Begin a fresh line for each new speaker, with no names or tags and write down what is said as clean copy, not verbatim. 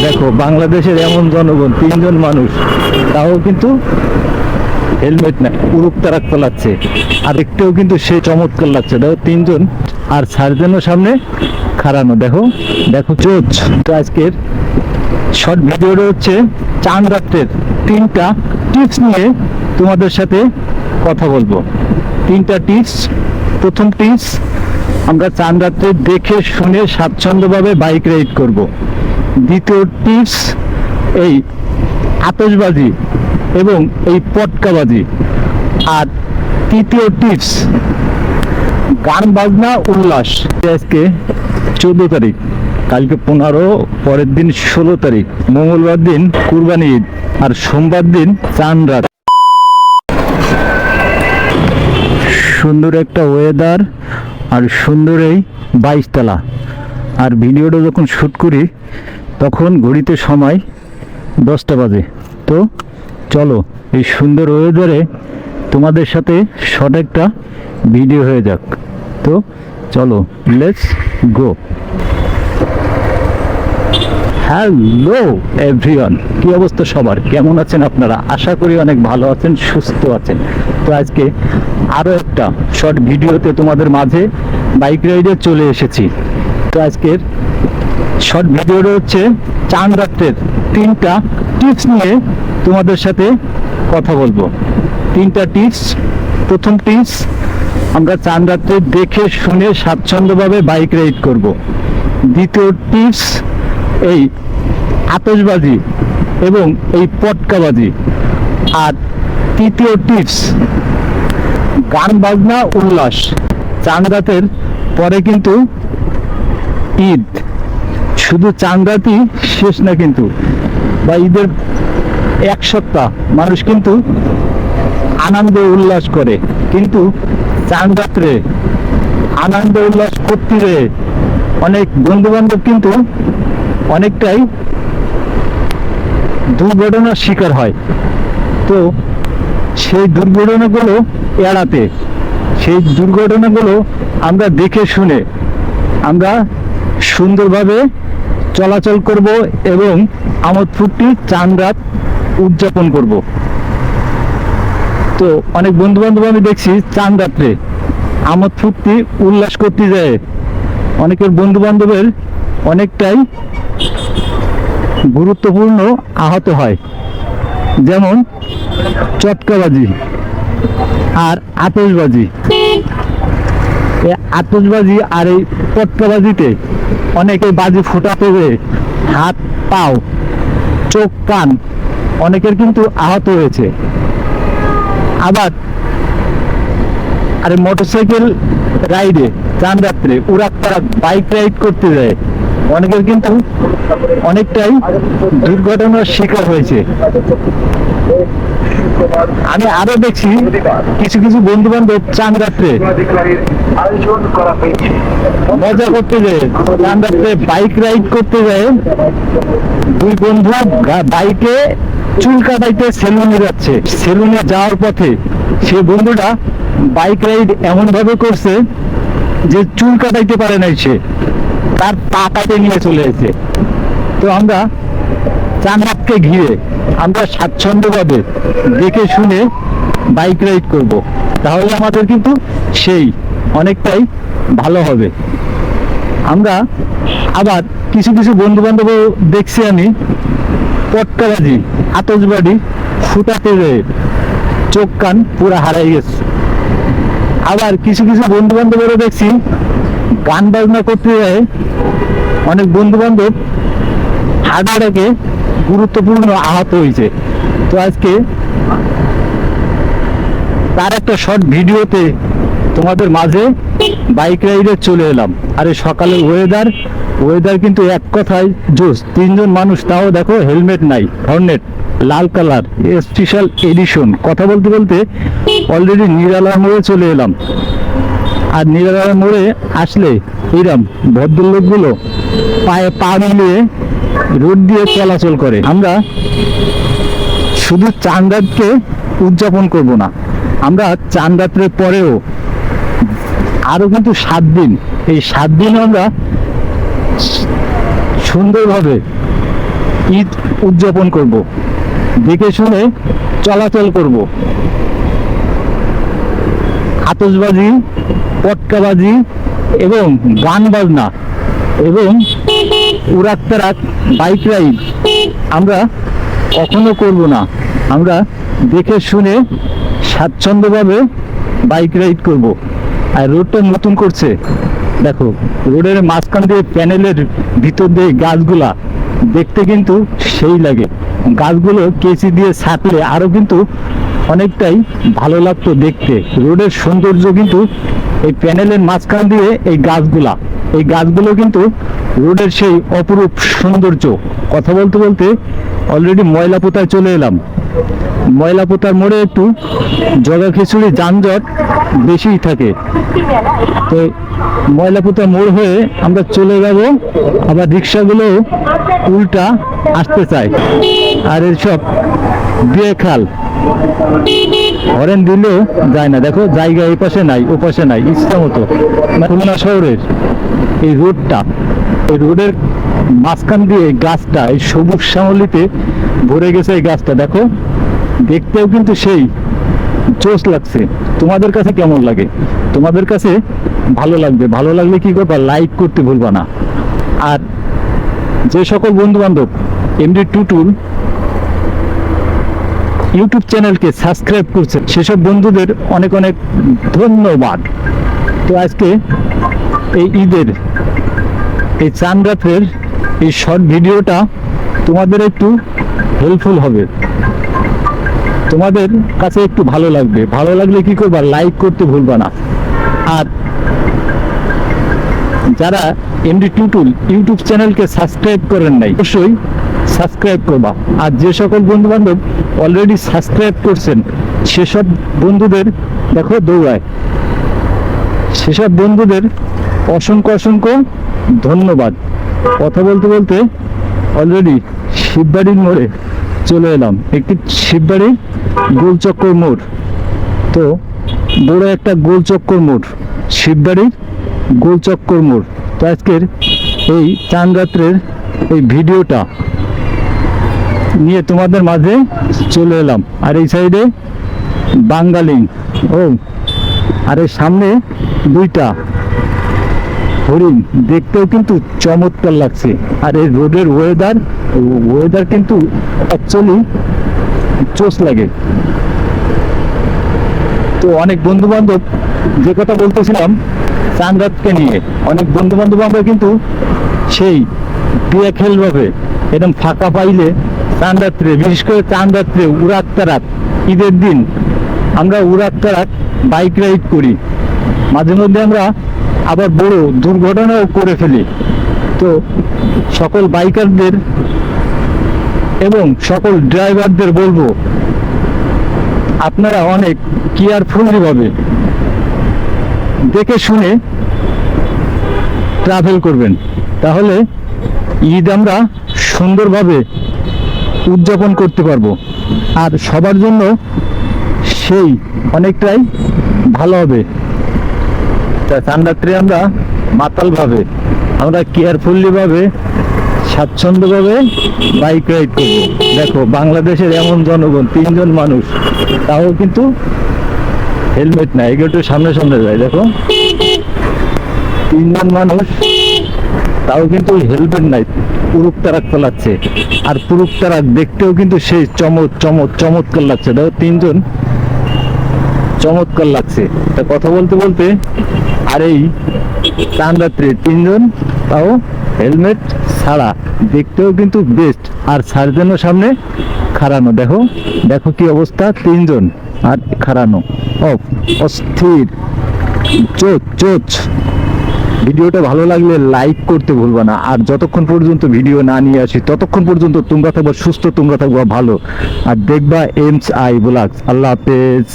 দেখো বাংলাদেশের এমন জনগণ, 3 জন মানুষ, তাও কিন্তু হেলমেট নাই, উড়ুক তারাক পালাচ্ছে। আর দেখতেও কিন্তু সে চমৎকার লাগছে। দেখো 3 জন, আর সার্জেনও সামনে খাড়ানো। দেখো দেখো চোচ। তো আজকের শর্ট ভিডিওটা হচ্ছে চাঁদ রাত্রের 3টা টিপস নিয়ে তোমাদের সাথে কথা বলবো। 3টা টিপস। প্রথম টিপস, আমরা চাঁদ রাত্রে দেখে শুনে স্বাচ্ছন্দ্যভাবে বাইক রাইড করব। দ্বিতীয় টিপস, এই আতশবাজি এবং এই পটকাবাজি। আর তৃতীয় টিপস, গান বাজনা উল্লাস। আজকে 14 তারিখ, কালকে 15, পরের দিন 16 তারিখ, মঙ্গলবার দিন কুরবানি ঈদ, আর সোমবার দিন চাঁদ রাত। সুন্দর একটা ওয়েদার, আর সুন্দর এই 22 তলা। আর ভিডিওটা যখন শ্যুট করি তখন ঘড়িতে সময় 10টা বাজে। তো চলো এই সুন্দর ওয়েদারে তোমাদের সাথে শর্ট একটা ভিডিও হয়ে যাক। তো চলো, লেটস গো। হ্যালো এভরিওয়ান, কি অবস্থা সবার? কেমন আছেন আপনারা? আশা করি অনেক ভালো আছেন, সুস্থ আছেন। তো আজকে আরও একটা শর্ট ভিডিওতে তোমাদের মাঝে বাইক রাইডে চলে এসেছি। তো আজকের শর্ট ভিডিওটা হচ্ছে চাঁদ রাত্রের 3টা টিপস নিয়ে তোমাদের সাথে কথা বলবো। 3টা টিপস। প্রথম টিপস, আমরা চাঁদ রাত্রে দেখে শুনে স্বাচ্ছন্দ্যভাবে বাইক রাইড করব। দ্বিতীয় টিপস, এই আতশবাজি এবং এই পটকাবাজি। আর তৃতীয় টিপস, গান বাজনা উল্লাস। চাঁদ রাতের পরে কিন্তু ঈদ। শুধু চাঁদ রাতই শেষ না কিন্তু, বা ঈদের 1 সপ্তাহ মানুষ কিন্তু আনন্দ উল্লাস করে। কিন্তু চাঁদ রাত্রে আনন্দ উল্লাস করতে গিয়ে অনেক বন্ধু বান্ধব কিন্তু অনেকটাই দুর্ঘটনার শিকার হয়। তো সেই দুর্ঘটনাগুলো এড়াতে, সেই দুর্ঘটনাগুলো আমরা দেখে শুনে আমরা সুন্দরভাবে চলাচল করব এবং আমোদ ফুর্তি চাঁদ রাত উদযাপন করব। তো অনেক বন্ধু বান্ধব আমি দেখছি চাঁদ রাত্রে আমোদ ফুর্তি উল্লাস করতে যায়। অনেকের বন্ধু বান্ধবের অনেকটাই গুরুত্বপূর্ণ আহত হয়, যেমন চটকাবাজি আর আতশবাজি। এই আতশবাজি আর এই পটকাবাজিতে অনেকে বাজি ফুটাতে হয়ে হাত, পাও, চোখ, কান অনেকের কিন্তু আহত হয়েছে। আবার মোটরসাইকেল রাইডে চাঁদ রাত্রে উড়াক তারাক বাইক রাইড করতে যায়, অনেকের কিন্তু অনেকটাই দুর্ঘটনার শিকার হয়েছে। আমি আরো দেখছি কিছু কিছু বন্ধু বান্ধব চাঁদ রাত্রে মজা করতে যায়, চাঁদ রাত্রে বাইক রাইড করতে যায়। 2 বন্ধু বাইকে চুল কাটাইতে সেলুনে যাচ্ছে। সেলুনে যাওয়ার পথে সে বন্ধুটা বাইক রাইড এমন ভাবে করছে যে চুল কাটাইতে পারে নাই, সে তার পা কাটে নিয়ে চলে এসেছে। তো আমরা চাঁদ রাতকে ঘিরে আমরা স্বাচ্ছন্দ্যভাবে দেখে শুনে বাইক রাইড করব, তাহলে আমাদের কিন্তু সেই অনেকটাই ভালো হবে। আমরা আবার কিছু কিছু বন্ধু বান্ধব দেখছি আমি পটকাবাজি, আতশবাজি ফুটাতে যেয়ে চোখ কান পুরা হারাই গেছে। আবার কিছু কিছু বন্ধু বান্ধবেরও দেখছি গান বাজনা করতে যায়, অনেক বন্ধু বান্ধব হার্ট অ্যাটাকে গুরুত্বপূর্ণ আহত হয়েছে। তো আজকে তার একটা শর্ট ভিডিওতে তোমাদের মাঝে বাইক রাইডে চলে এলাম। আর এই সকালের ওয়েদার কিন্তু এক কথায় জোস। 3 জন মানুষ, তাও দেখো হেলমেট নাই, হর্নেট লাল কালার স্পেশাল এডিশন। কথা বলতে বলতে অলরেডি নিরালার মোড়ে চলে এলাম। আর নিরালার মোড়ে আসলে এরম ভদ্রলোকগুলো পায়ে পা মিলিয়ে রোড দিয়ে চলাচল করে। আমরা শুধু চাঁদ রাতকে উদযাপন করব না, আমরা চাঁদ রাত্রের পরেও আরো কিন্তু 7 দিন, এই 7 দিন আমরা সুন্দরভাবে ঈদ উদযাপন করব, দেখে শুনে চলাচল করব। আতশবাজি, পটকাবাজি এবং গান বাজনা এবং উরাক তারাক বাইক রাইড আমরা কখনো করব না। আমরা দেখে শুনে স্বাচ্ছন্দ্যভাবে বাইক রাইড করব। আর রোডটা নতুন করছে, দেখো রোডের মাঝখান দিয়ে প্যানেলের ভিতর দিয়ে গাছগুলা দেখতে কিন্তু সেই লাগে। গাছগুলো কেসি দিয়ে ছাঁটলে আরো কিন্তু অনেকটাই ভালো লাগতো দেখতে। রোডের সৌন্দর্য কিন্তু এই প্যানেলের মাঝখান দিয়ে এই গাছগুলো কিন্তু রোডের সেই অপরূপ সৌন্দর্য। কথা বলতে বলতে অলরেডি ময়লাপোতায় চলে এলাম। ময়লাপোতার মোড়ে একটু জগা খিচুড়ি যানজট বেশিই থাকে, তো ময়লাপোতা মোড় হয়ে আমরা চলে যাব। আবার রিক্সাগুলো উল্টা আসতে চায়, আর এসব বেখাল হরেন দিলেও যায় না। দেখো জায়গা এই পাশে নাই, ও পাশে নাই, ইচ্ছা মতো। খুলনা শহরের এই রোডটা, এই রোডের মাঝখান দিয়ে গাছটা এই সবুজ শ্যামলিতে ভরে গেছে। এই গাছটা দেখো, দেখতেও কিন্তু সেই জোশ লাগছে। তোমাদের কাছে কেমন লাগে? তোমাদের কাছে ভালো লাগবে। ভালো লাগলে কি করবা? লাইক করতে ভুলবা না। আর যে সকল বন্ধু বান্ধব এমডি টুটুল ইউটিউব চ্যানেলকে সাবস্ক্রাইব করছে, সেসব বন্ধুদের অনেক অনেক ধন্যবাদ। তো আজকে এই ঈদের এই চাঁদ রাতের এই শর্ট ভিডিওটা তোমাদের একটু হেল্পফুল হবে, তোমাদের কাছে একটু ভালো লাগবে। ভালো লাগলে কি করবা? লাইক করতে ভুলবা না। আর যারা এমডি টুটুল ইউটিউব চ্যানেলকে সাবস্ক্রাইব করেন নাই, অবশ্যই সাবস্ক্রাইব করবা। আর যে সকল বন্ধু বান্ধব অলরেডি সাবস্ক্রাইব করছেন, সেসব বন্ধুদের দেখো দৌড়ায়, সেসব বন্ধুদের অসংখ্য অসংখ্য ধন্যবাদ। কথা বলতে বলতে অলরেডি শিববাড়ির মোড়ে চলে এলাম। একটি শিববাড়ির গোলচক্কর মোড়, তো বড় একটা গোলচক্কর মোড়, শিববাড়ির গোলচক্কর মোড়। তো আজকের এই চাঁদ রাত্রের এই ভিডিওটা নিয়ে তোমাদের মাঝে চলে এলাম। আর এই সাইডে বাঙ্গালিং, ও আর এই সামনে দুইটা হরিণ, দেখতেও কিন্তু চমৎকার লাগছে। আর এই রোডের ওয়েদার কিন্তু অ্যাকচুয়ালি জোশ লাগে। তো অনেক বন্ধু বান্ধব, যে কথা বলতেছিলাম চাঁদ রাতকে নিয়ে, অনেক বন্ধু বান্ধব আমরা কিন্তু সেই বেখেল ভাবে এরকম ফাঁকা পাইলে চাঁদ রাত্রে, বিশেষ করে চাঁদ রাত্রে উরাক তারাক ঈদের দিন আমরা উরাক তারাক বাইক রাইড করি। মাঝে মধ্যে আমরা আবার বড় দুর্ঘটনাও করে ফেলি। তো সকল বাইকারদের এবং সকল ড্রাইভারদের বলবো, আপনারা অনেক কেয়ারফুলি ভাবে দেখে শুনে ট্রাভেল করবেন, তাহলে ঈদ আমরা সুন্দরভাবে উদযাপন করতে পারবো। আর সবার জন্য সেই অনেকটাই ভালো হবে। চাঁদ রাত্রে আমরা মাতাল ভাবে, আমরা কেয়ারফুলি ভাবে, স্বাচ্ছন্দ্যভাবে বাইক রাইড করবো। দেখো বাংলাদেশের এমন জনগণ, 3 জন মানুষ, তাও কিন্তু হেলমেট নাই। একটু সামনে সামনে যায়, দেখো 3 জন মানুষ, তাও কিন্তু হেলমেট নাই, পুরুক তারাক চালাচ্ছে। আর পুরুক তারাক দেখতেও কিন্তু সেই চমৎকার লাগছে। দেখো 3 জন চমৎকার লাগছে। তা কথা বলতে বলতে, আর এই চাঁদ রাত্রে 3 জন, তাও হেলমেট ছাড়া, দেখতেও কিন্তু বেস্ট। আর সার্জেনও সামনে খাড়ানো, দেখো দেখো কি অবস্থা, 3 জন আর খাড়ানো, অস্থির, চোচ। ভিডিওটা ভালো লাগলে লাইক করতে ভুলবা না। আর যতক্ষণ পর্যন্ত ভিডিও না নিয়ে আসি, ততক্ষণ পর্যন্ত তোমরা থাকবা সুস্থ, তোমরা থাকবা ভালো। আর দেখবা এমস আই ব্লগস। আল্লাহ হাফেজ।